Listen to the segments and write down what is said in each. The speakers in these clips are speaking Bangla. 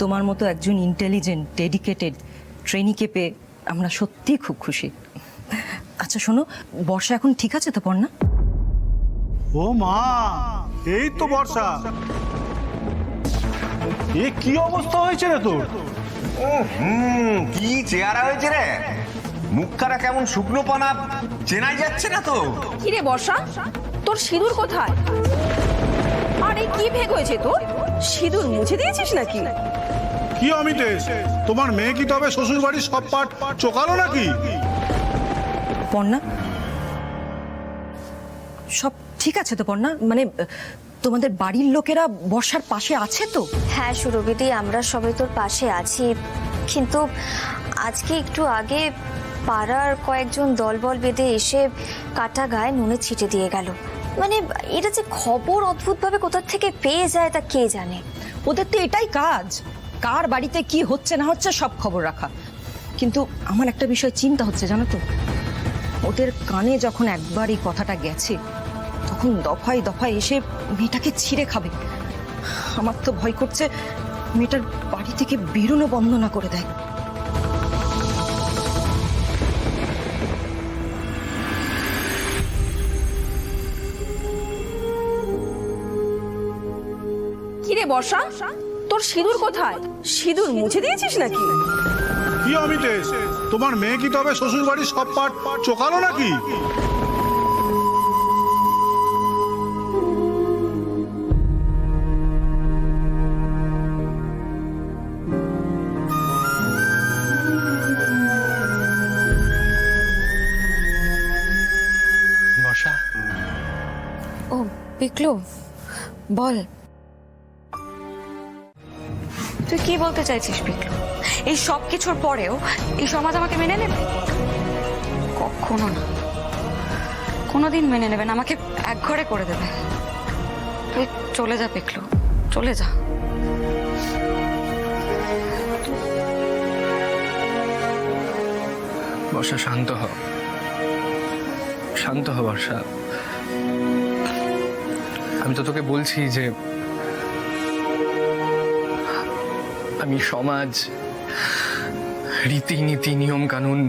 তোমার মতো একজন ইন্টেলিজেন্ট ডেডিকেটেড ট্রেনিকে পেয়ে আমরা সত্যিই খুব খুশি। আচ্ছা শোনো, বর্ষা এখন ঠিক আছে তো পর্ণা? ও মা, এই তো বর্ষা। এ কি অবস্থা হয়েছে রে তোর? কি চেহারা হয়েছে রে, মুখখানা কেমন শুকনো পানা, চেনাই যাচ্ছে না তো। কি রে বর্ষা, তোর সিঁদুর কোথায়? আর এই কি ভেগ হয়েছে তোর? সিঁদুর মুছে দিয়েছিস নাকি? কি অমিতেশ, তোমার মেয়ে কি তবে শ্বশুর বাড়ির সব পাট চোকালো নাকি? পর্ণা, সব ঠিক আছে তো পর্ণা? মানে তোমাদের বাড়ির লোকেরা বর্ষার পাশে আছে তো? হ্যাঁ সুরভিদি, আমরা সবাই তোর পাশে আছি, কিন্তু আজকে একটু আগে পাড়ার কয়েকজন দলবল বেঁধে এসে কাটা গায়ে নুনে ছিটে দিয়ে গেল। মানে এটা যে খবর অদ্ভুতভাবে কোথা থেকে পেয়ে যায় তা কে জানে। ওদের তো এটাই কাজ, কার বাড়িতে কি হচ্ছে না হচ্ছে সব খবর রাখা। কিন্তু আমার একটা বিষয় চিন্তা হচ্ছে জানো তো, ওদের কানে যখন একবার এই কথাটা গেছে তখন দফায় দফায় এসে মেয়েটাকে ছিঁড়ে খাবে। আমার তো ভয় করছে মেয়েটার বাড়ি থেকে বেরোনো বন্ধ না করে দেয়। কি রে বর্ষা, তোর সিঁদুর কোথায়? সিঁদুর মুছে দিয়েছিস নাকি? কি অমিতেশ, তোমার মেয়ে কি তবে শ্বশুর বাড়ির সব পাট চোকালো নাকি? বর্ষা, ও পিকলু, বল তুই কি বলতে চাইছিস পিকলু? এই সব কিছুর পরেও এই সমাজ আমাকে মেনে নেবে? কখনো না, কোনোদিন মেনে নেবে না, আমাকে একঘরে করে দেবে। তুই চলে যা পিকলু, চলে যা। বর্ষা শান্ত হ, শান্ত হ বর্ষা। আমি তো তোকে বলছি যে আমি সমাজ, রীতিনীতি, নিয়ম কানুন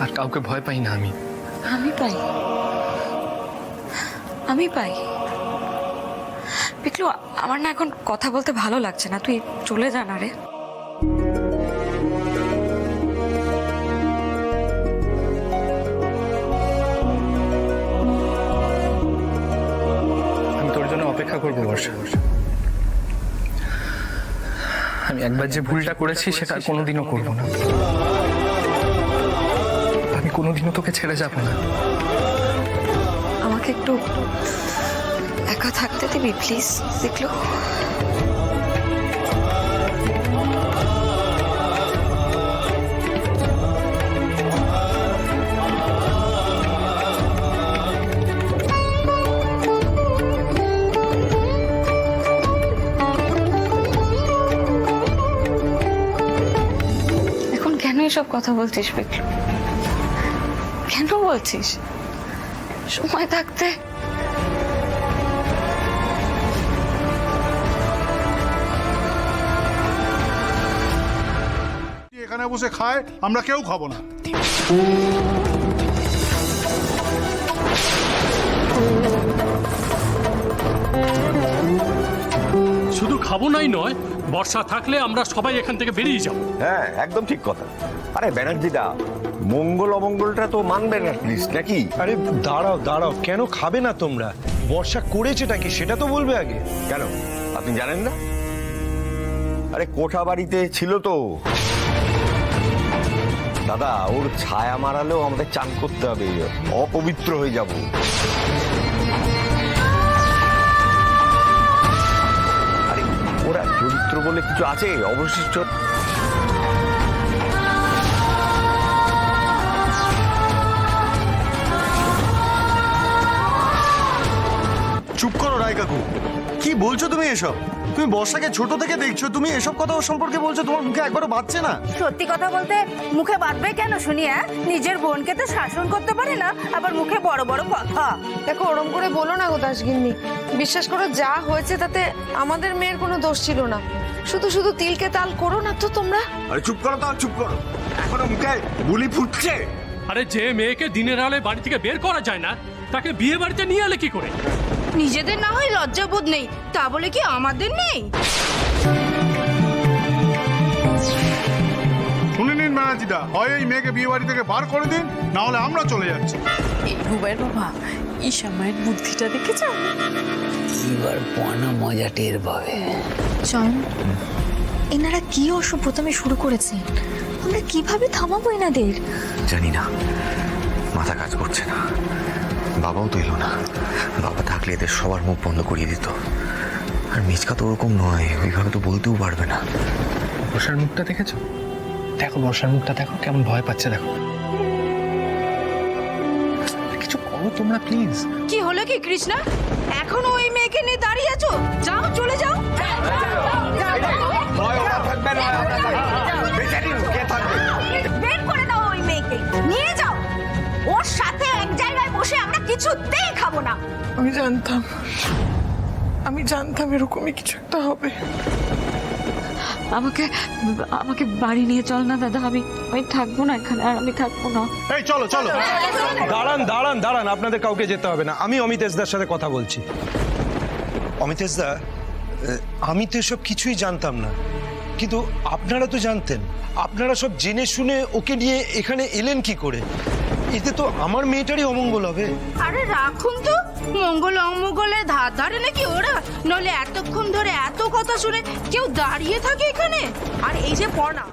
আর কাউকে ভয় পাই না। আমি পাই, আমি পাই। পিকলু, আমার না এখন কথা বলতে ভালো লাগছে না, তুই চলে যা না রে। আমি তোর জন্য অপেক্ষা করবো বর্ষা। আমি একবার যে ভুলটা করেছি সেটা আর কোনোদিনও করবো না। আমি কোনোদিনও তোকে ছেড়ে যাবো না। আমাকে একটু একা থাকতে দিবি প্লিজ পিকলু? কেন এসব কথা বলছিস পিকলু? কেন বলছিস? সময় থাকতে এখানে বসে খায়, আমরা কেউ খাবো না। শুধু খাবো নাই নয়, বর্ষা থাকলে আমরা সবাই এখান থেকে বেরিয়ে যাব। হ্যাঁ, একদম ঠিক কথা। আরে ব্যানার্জিদা, মঙ্গল অমঙ্গলটা তো মানবে না প্লিজ, নাকি? আরে দাঁড়াও দাঁড়াও, কেন খাবে না তোমরা? বর্ষা করেছেটা কি সেটা তো বলবে আগে। কেন, আপনি জানেন না? আরে কোঠা বাড়িতে ছিল তো দাদা, ওর ছায়া মারালেও আমাদের চান করতে হবে, অপবিত্র হয়ে যাব। আরে ওরা চরিত্র বলে কিছু আছে অবশিষ্ট। চুপ করো রায় কাকু, কি বলছো তুমি এসব? তুমি বর্ষাকে ছোট থেকে দেখছো, তুমি এসব কথা ওর সম্পর্কে বলছো, তোমার মুখে একবারও বাজছে না? সত্যি কথা বলতে মুখে বাঁধবে কেন শুনি? নিজের বোনকে তো শাসন করতে পারে না, আবার মুখে বড় বড় কথা। দেখো ওরম করে বলো না গো দাসগিন্নি, বিশ্বাস করো যা হয়েছে তাতে আমাদের মেয়ের কোনো দোষ ছিল না। শুধু শুধু তিলকে তাল করো না তো তোমরা। আরে চুপ করো তো, চুপ করো। এখনো মুখে বুলি ফুটছে। আরে যে মেয়েকে দিনের আলোয় বাড়ি থেকে বের করা যায় না, তাকে বিয়ে বাড়িতে নিয়ে এলে কি করে? নিজেদের না হয় লজ্জাবোধ নেই, তা বলে কি আমাদের নেই? শুনে নিন ম্যানেজিদা, হয় এই মেয়েকে বিয়ে বাড়ি থেকে বার করে দিন, না হলে আমরা চলে যাচ্ছি। এই রুবাইয়ের বাবা, ঈশা মায়ের বুদ্ধিটা দেখেছ? এবার পনা মজা টের পাবে। চয়ন, এনারা কি অসভ্যতামি শুরু করেছে? আমরা কিভাবে থামাবো এনাদের? জানি না, মাথা কাজ করছে না। বাবাও তো এলো না, বাবা থাকলে এদের সবার মুখ বন্ধ করিয়ে দিত। আর মিচকা তো ওরকম নয়, ওইভাবে তো বলতেও পারবে না। বর্ষার মুখটা দেখেছো? দেখো বর্ষার মুখটা, দেখো কেমন ভয় পাচ্ছে, দেখো। কিছু করো তোমরা প্লিজ। কি হলো কি কৃষ্ণা? এখনো ওই মেয়েকে নিয়ে দাঁড়িয়ে আছো? যাও, চলে যাও। বের করে দাও ওই মেয়েকে, নিয়ে যাও। ওর সাথে এক জায়গায় বসে আমরা কিছুতেই খাবো না। আমি জানতাম এরকমই কিছু একটা হবে। আমাকে আমাকে বাড়ি নিয়ে চল না দাদা, আমি থাকবো না এখানে, আর আমি থাকবো না। এই চলো চলো। দাঁড়ান দাঁড়ান দাঁড়ান, আপনাদের কাউকে যেতে হবে না, আমি অমিতেশদার সাথে কথা বলছি। অমিতেশদা, আমি তো এসব কিছুই জানতাম না, কিন্তু আপনারা তো জানতেন। আপনারা সব জেনে শুনে ওকে নিয়ে এখানে এলেন কি করে? এতে তো আমার মেয়েটারই অমঙ্গল হবে। আরে রাখুন তো, মঙ্গল অমঙ্গলের ধার ধারে নাকি ওরা? নইলে এতক্ষণ ধরে এত কথা শুনে কেউ দাঁড়িয়ে থাকে এখানে? আর এই যে পড়া